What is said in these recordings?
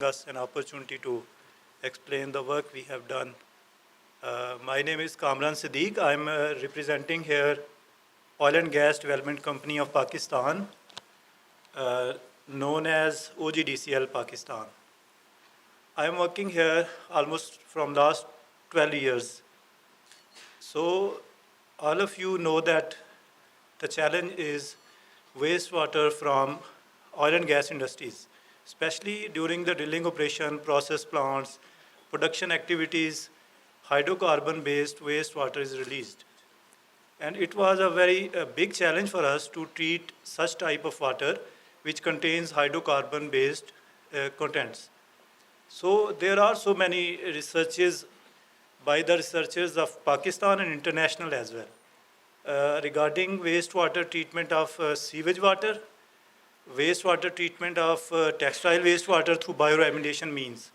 us an opportunity to explain the work we have done. My name is Kamran Siddique. I'm representing here Oil and Gas Development Company of Pakistan, known as OGDCL Pakistan. I'm working here almost from last 12 years. So all of you know that the challenge is wastewater from oil and gas industries, especially during the drilling operation, process plants, production activities, hydrocarbon-based wastewater is released. And it was a very big challenge for us to treat such type of water which contains hydrocarbon-based contents. So there are so many researches by the researchers of Pakistan and international as well regarding wastewater treatment of sewage water, wastewater treatment of textile wastewater through bioremediation means.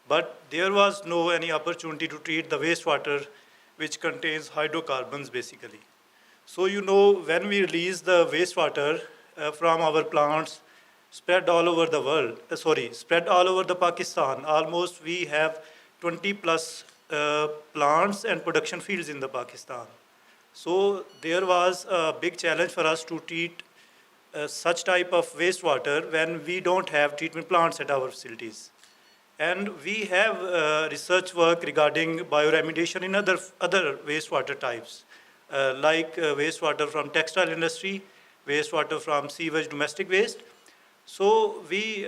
But there was no any opportunity to treat the wastewater which contains hydrocarbons basically. So you know when we release the wastewater from our plants spread all over the world, spread all over the Pakistan, almost we have 20 plus plants and production fields in the Pakistan. So there was a big challenge for us to treat such type of wastewater when we don't have treatment plants at our facilities. And we have research work regarding bioremediation in other wastewater types, like wastewater from textile industry, wastewater from sewage domestic waste. So we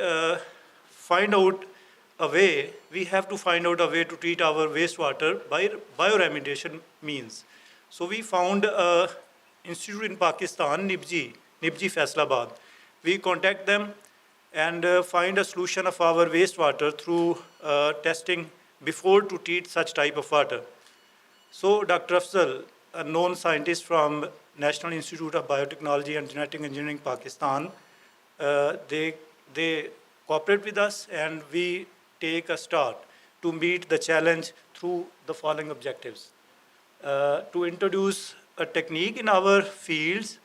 find out a way, we have to find out a way to treat our wastewater by bioremediation means. So we found an institute in Pakistan, NIBG Faisalabad. We contact them and find a solution of our wastewater through testing before to treat such type of water. So Dr. Afzal, a known scientist from National Institute of Biotechnology and Genetic Engineering, Pakistan, they cooperate with us and we take a start to meet the challenge through the following objectives. To introduce a technique in our fields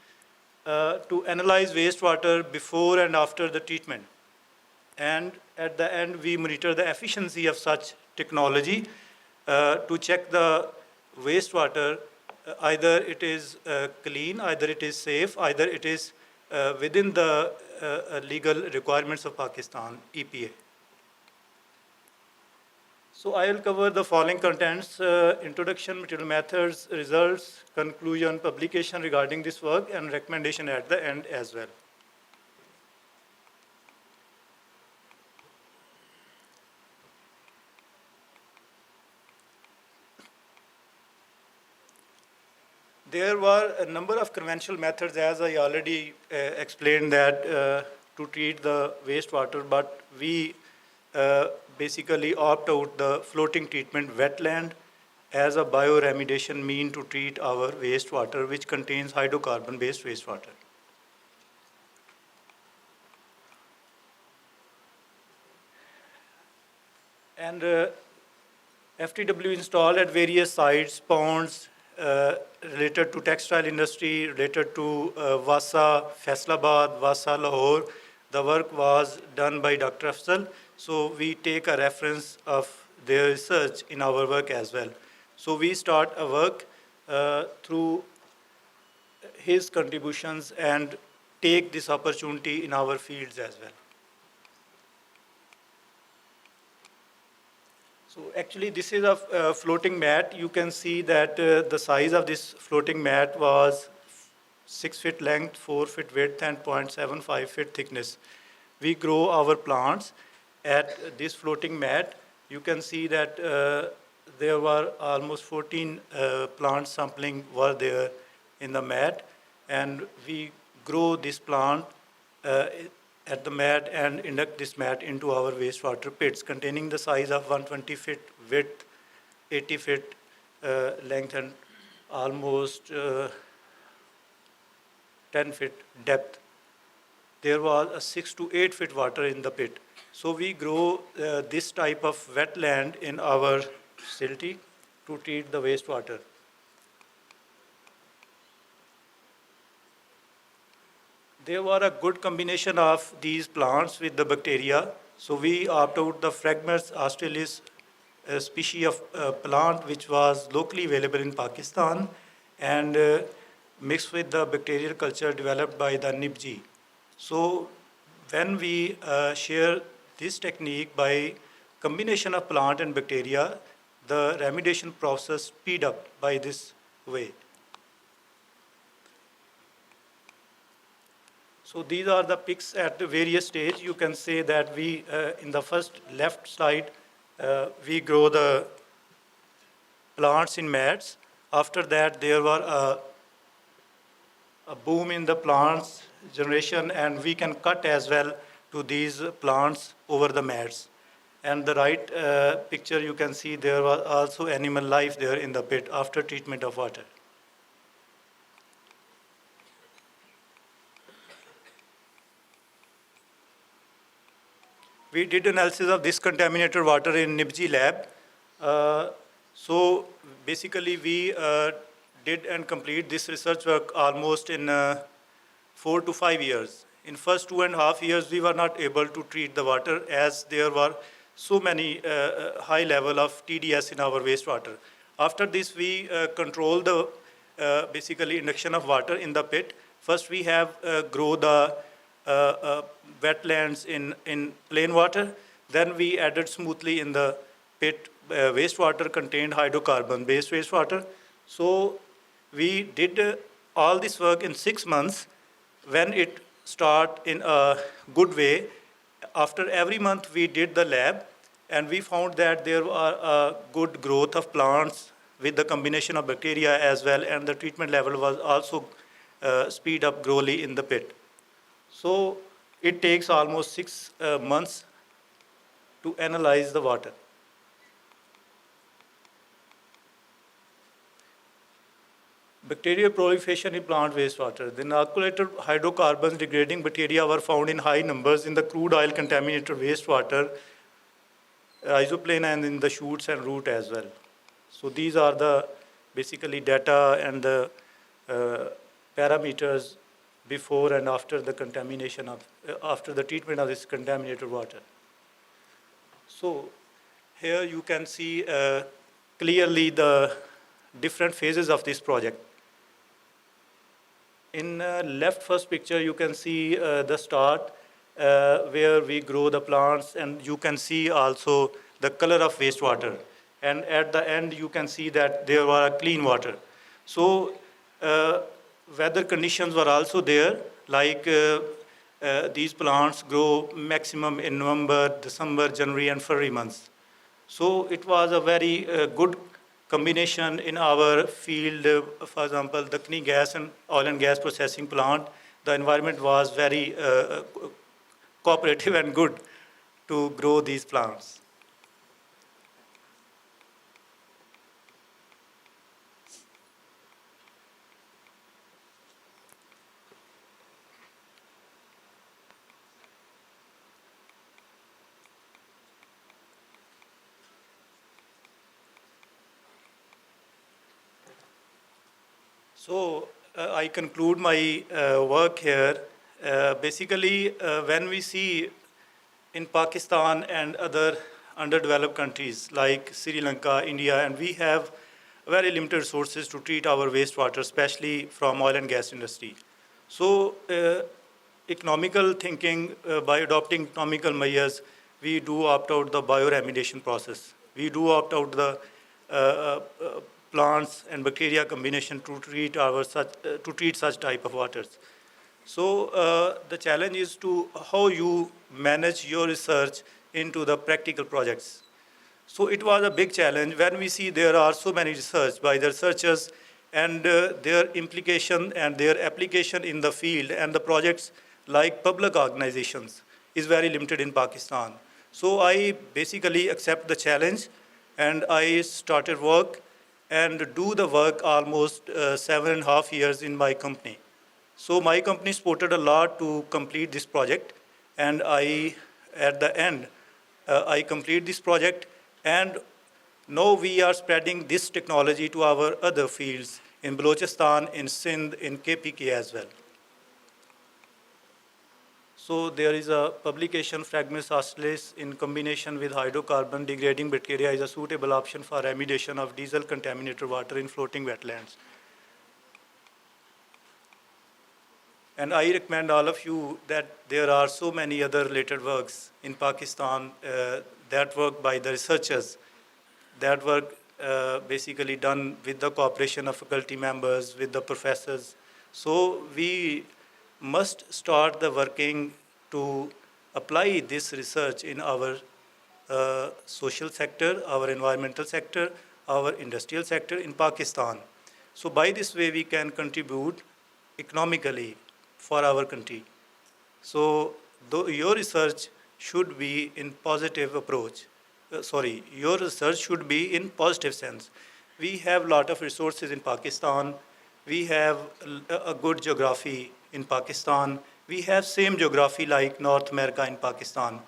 to analyze wastewater before and after the treatment. And at the end, we monitor the efficiency of such technology to check the wastewater, either it is clean, either it is safe, either it is within the legal requirements of Pakistan, EPA. So I will cover the following contents: introduction, material methods, results, conclusion, publication regarding this work, and recommendation at the end as well. There were a number of conventional methods, as I already explained, that to treat the wastewater, but we basically opt out the floating treatment wetland as a bioremediation mean to treat our wastewater which contains hydrocarbon-based wastewater. And FTW installed at various sites, ponds, related to textile industry, related to Wasa, Faisalabad, Wasa, Lahore. The work was done by Dr. Afzal. So we take a reference of their research in our work as well. So we start a work through his contributions and take this opportunity in our fields as well. So actually this is a floating mat. You can see that the size of this floating mat was 6 feet length, 4 feet width, and 0.75 feet thickness. We grow our plants at this floating mat. You can see that there were almost 14 plant sampling were there in the mat, and we grow this plant at the mat and induct this mat into our wastewater pits containing the size of 120 feet width, 80 feet length, and almost 10 feet depth. There was a 6 to 8 feet water in the pit. So we grow this type of wetland in our facility to treat the wastewater. There were a good combination of these plants with the bacteria. So we opt out the Phragmites australis, a species of plant which was locally available in Pakistan, and mixed with the bacterial culture developed by the NIBG. So when we share this technique by combination of plant and bacteria, the remediation process speed up by this way. So these are the pics at the various stages. You can say that we, in the first left slide, we grow the plants in mats. After that, there were a boom in the plants generation, and we can cut as well to these plants over the mats. And the right picture, you can see there was also animal life there in the pit after treatment of water. We did analysis of this contaminated water in NIBG lab. So basically we did and complete this research work almost in 4 to 5 years. In first 2.5 years, we were not able to treat the water as there were so many high level of TDS in our wastewater. After this, we control the basically induction of water in the pit. First, we have grow the wetlands in plain water. Then we added smoothly in the pit wastewater contained hydrocarbon-based wastewater. So we did all this work in 6 months. When it start in a good way, after every month we did the lab, and we found that there are a good growth of plants with the combination of bacteria as well, and the treatment level was also speed up growly in the pit. So it takes almost 6 months to analyze the water. Bacterial proliferation in plant wastewater. The inoculated hydrocarbons degrading bacteria were found in high numbers in the crude oil contaminated wastewater, isoplane, and in the shoots and root as well. So these are the basically data and the parameters before and after the contamination of, after the treatment of this contaminated water. So here you can see clearly the different phases of this project. In left first picture, you can see the start where we grow the plants, and you can see also the color of wastewater. And at the end, you can see that there were clean water. So weather conditions were also there, like these plants grow maximum in November, December, January, and February months. So it was a very good combination in our field. For example, the Kni gas and oil and gas processing plant, the environment was very cooperative and good to grow these plants. So I conclude my work here. Basically, when we see in Pakistan and other underdeveloped countries like Sri Lanka, India, and we have very limited resources to treat our wastewater, especially from oil and gas industry. So economical thinking, by adopting economical measures, we do opt out the bioremediation process. We do opt out the plants and bacteria combination to treat such type of waters. So the challenge is to how you manage your research into the practical projects. So it was a big challenge when we see there are so many research by the researchers, and their implication and their application in the field and the projects like public organizations is very limited in Pakistan. So I basically accept the challenge, and I started work and do the work almost 7.5 years in my company. So my company supported a lot to complete this project, and at the end, I complete this project, and now we are spreading this technology to our other fields in Balochistan, in Sindh, in KPK as well. So there is a publication, Fragments acillaris in combination with hydrocarbon degrading bacteria is a suitable option for remediation of diesel contaminated water in floating wetlands. And I recommend all of you that there are so many other related works in Pakistan, that work by the researchers, that work basically done with the cooperation of faculty members, with the professors. So we must start the working to apply this research in our social sector, our environmental sector, our industrial sector in Pakistan. So by this way we can contribute economically for our country. So your research should be in positive approach. Your research should be in positive sense. We have a lot of resources in Pakistan. We have a good geography in Pakistan. We have same geography like North America in Pakistan.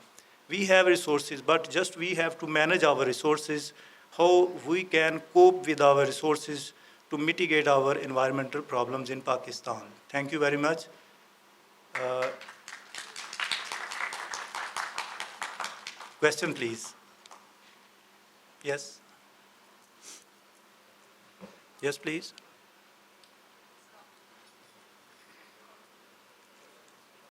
We have resources, but just we have to manage our resources, how we can cope with our resources to mitigate our environmental problems in Pakistan. Thank you very much. Question, please. Yes. Yes, please.